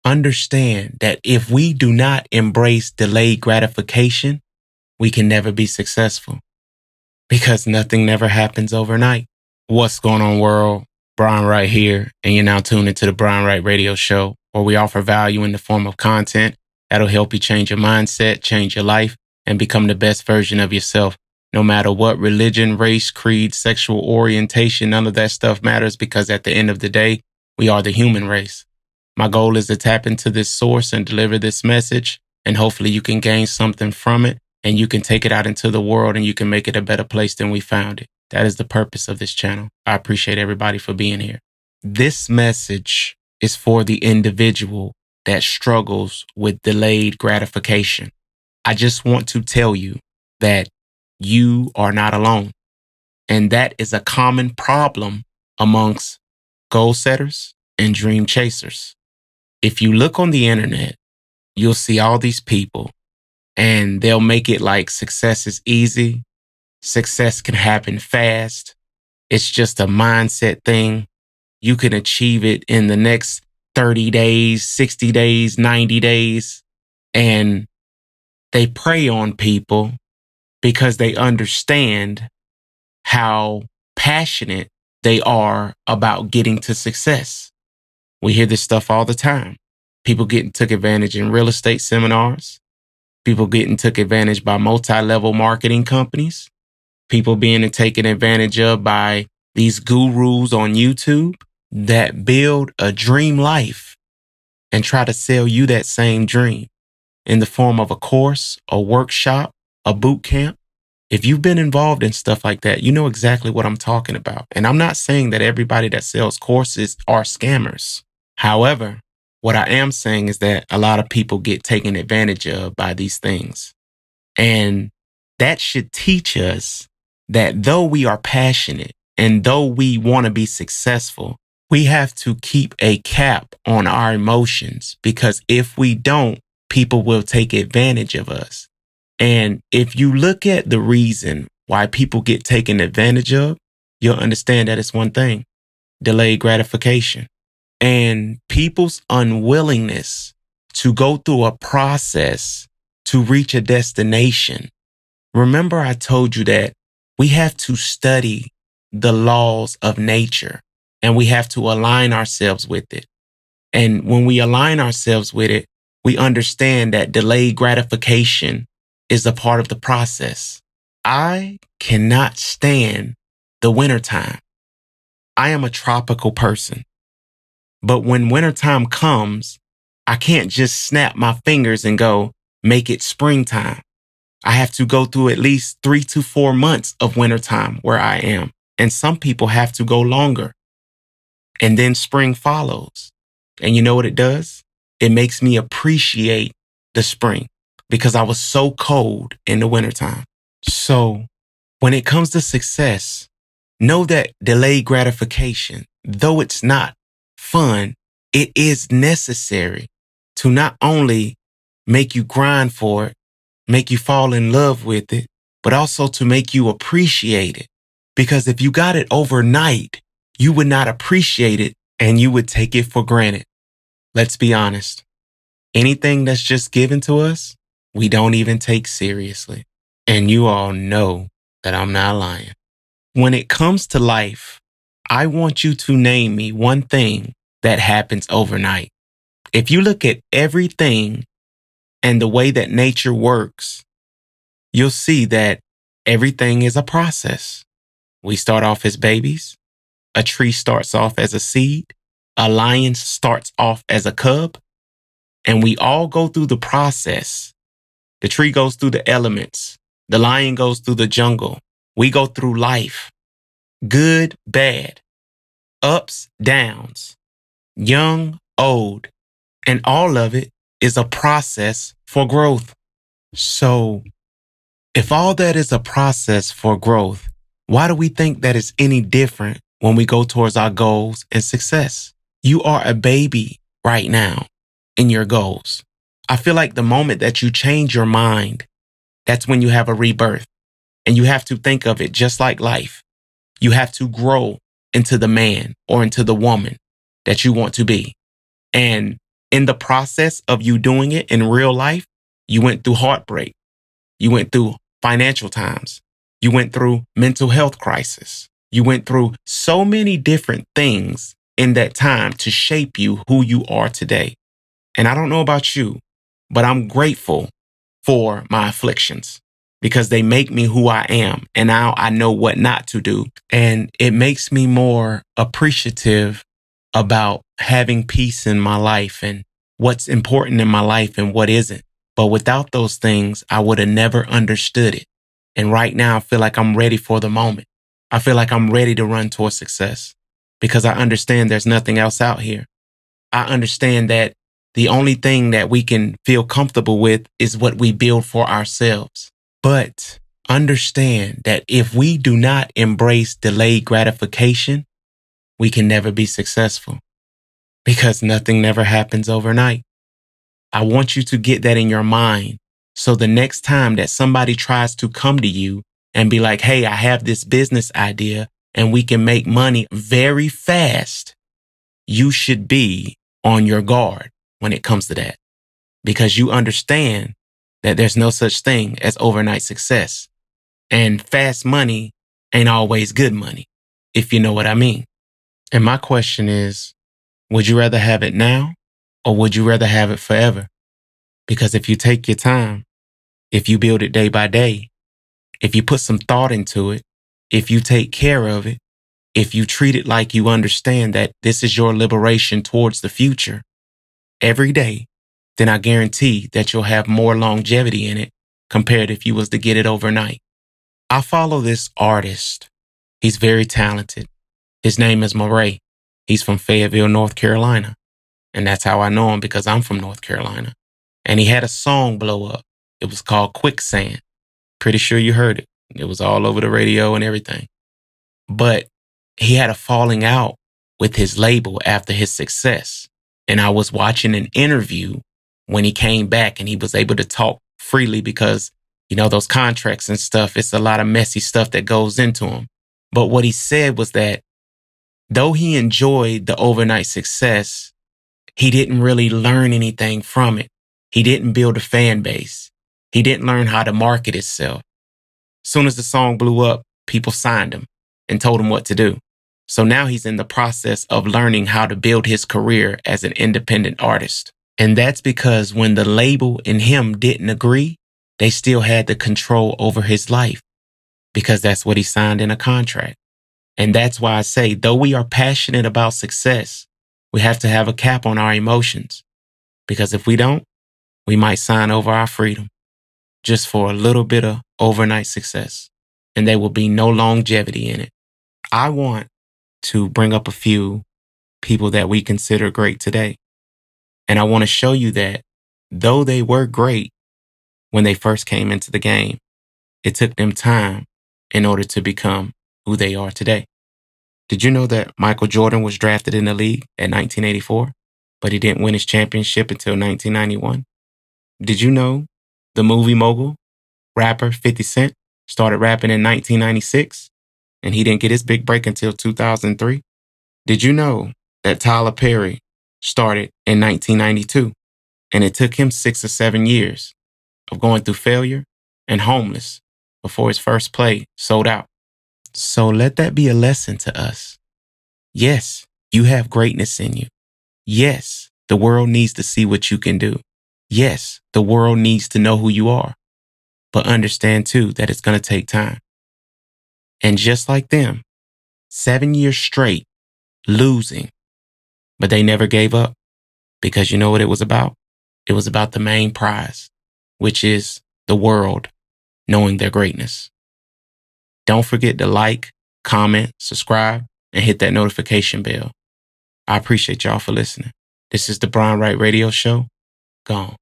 understand that if we do not embrace delayed gratification, we can never be successful because nothing never happens overnight. What's going on, world? Brian Wright here, and you're now tuned into the Brian Wright Radio Show, where we offer value in the form of content that'll help you change your mindset, change your life, and become the best version of yourself. No matter what religion, race, creed, sexual orientation, none of that stuff matters because at the end of the day, we are the human race. My goal is to tap into this source and deliver this message, and hopefully you can gain something from it and you can take it out into the world and you can make it a better place than we found it. That is the purpose of this channel. I appreciate everybody for being here. This message is for the individual that struggles with delayed gratification. I just want to tell you that you are not alone. And that is a common problem amongst goal setters and dream chasers. If you look on the internet, you'll see all these people and they'll make it like success is easy. Success can happen fast. It's just a mindset thing. You can achieve it in the next 30 days, 60 days, 90 days. And they prey on people because they understand how passionate they are about getting to success. We hear this stuff all the time. People getting took advantage in real estate seminars. People getting took advantage by multi-level marketing companies. People being taken advantage of by these gurus on YouTube that build a dream life and try to sell you that same dream in the form of a course, a workshop, a boot camp. If you've been involved in stuff like that, you know exactly what I'm talking about. And I'm not saying that everybody that sells courses are scammers. However, what I am saying is that a lot of people get taken advantage of by these things. And that should teach us that though we are passionate and though we want to be successful, we have to keep a cap on our emotions, because if we don't, people will take advantage of us. And if you look at the reason why people get taken advantage of, you'll understand that it's one thing: delayed gratification. And people's unwillingness to go through a process to reach a destination. Remember, I told you that we have to study the laws of nature and we have to align ourselves with it. And when we align ourselves with it, we understand that delayed gratification is a part of the process. I cannot stand the wintertime. I am a tropical person. But when wintertime comes, I can't just snap my fingers and go, make it springtime. I have to go through at least 3 to 4 months of wintertime where I am. And some people have to go longer. And then spring follows. And you know what it does? It makes me appreciate the spring because I was so cold in the wintertime. So when it comes to success, know that delayed gratification, though it's not fun, it is necessary to not only make you grind for it, make you fall in love with it, but also to make you appreciate it. Because if you got it overnight, you would not appreciate it and you would take it for granted. Let's be honest. Anything that's just given to us, we don't even take seriously. And you all know that I'm not lying. When it comes to life, I want you to name me one thing that happens overnight. If you look at everything and the way that nature works, you'll see that everything is a process. We start off as babies. A tree starts off as a seed. A lion starts off as a cub. And we all go through the process. The tree goes through the elements. The lion goes through the jungle. We go through life. Good, bad, ups, downs, young, old, and all of it is a process for growth. So if all that is a process for growth, why do we think that it's any different when we go towards our goals and success? You are a baby right now in your goals. I feel like the moment that you change your mind, that's when you have a rebirth. And you have to think of it just like life. You have to grow into the man or into the woman that you want to be. And in the process of you doing it in real life, you went through heartbreak. You went through financial times. You went through mental health crisis. You went through so many different things in that time to shape you who you are today. And I don't know about you, but I'm grateful for my afflictions because they make me who I am. And now I know what not to do. And it makes me more appreciative about having peace in my life and what's important in my life and what isn't. But without those things, I would have never understood it. And right now, I feel like I'm ready for the moment. I feel like I'm ready to run towards success because I understand there's nothing else out here. I understand that the only thing that we can feel comfortable with is what we build for ourselves. But understand that if we do not embrace delayed gratification, we can never be successful because nothing never happens overnight. I want you to get that in your mind. So the next time that somebody tries to come to you and be like, hey, I have this business idea and we can make money very fast, you should be on your guard when it comes to that because you understand that there's no such thing as overnight success. And fast money ain't always good money, if you know what I mean. And my question is, would you rather have it now or would you rather have it forever? Because if you take your time, if you build it day by day, if you put some thought into it, if you take care of it, if you treat it like you understand that this is your liberation towards the future every day, then I guarantee that you'll have more longevity in it compared if you was to get it overnight. I follow this artist. He's very talented. His name is Murray. He's from Fayetteville, North Carolina. And that's how I know him because I'm from North Carolina. And he had a song blow up. It was called Quicksand. Pretty sure you heard it. It was all over the radio and everything. But he had a falling out with his label after his success. And I was watching an interview when he came back and he was able to talk freely because, you know, those contracts and stuff, it's a lot of messy stuff that goes into them. But what he said was that though he enjoyed the overnight success, he didn't really learn anything from it. He didn't build a fan base. He didn't learn how to market himself. Soon as the song blew up, people signed him and told him what to do. So now he's in the process of learning how to build his career as an independent artist. And that's because when the label and him didn't agree, they still had the control over his life because that's what he signed in a contract. And that's why I say, though we are passionate about success, we have to have a cap on our emotions because if we don't, we might sign over our freedom just for a little bit of overnight success and there will be no longevity in it. I want to bring up a few people that we consider great today. And I want to show you that though they were great when they first came into the game, it took them time in order to become who they are today. Did you know that Michael Jordan was drafted in the league at 1984, but he didn't win his championship until 1991? Did you know the movie mogul, rapper 50 Cent, started rapping in 1996 and he didn't get his big break until 2003? Did you know that Tyler Perry started in 1992 and it took him 6 or 7 years of going through failure and homeless before his first play sold out? So let that be a lesson to us. Yes, you have greatness in you. Yes, the world needs to see what you can do. Yes, the world needs to know who you are. But understand too that it's going to take time. And just like them, 7 years straight, losing, but they never gave up because you know what it was about? It was about the main prize, which is the world knowing their greatness. Don't forget to like, comment, subscribe, and hit that notification bell. I appreciate y'all for listening. This is the Brian Wright Radio Show. Gone.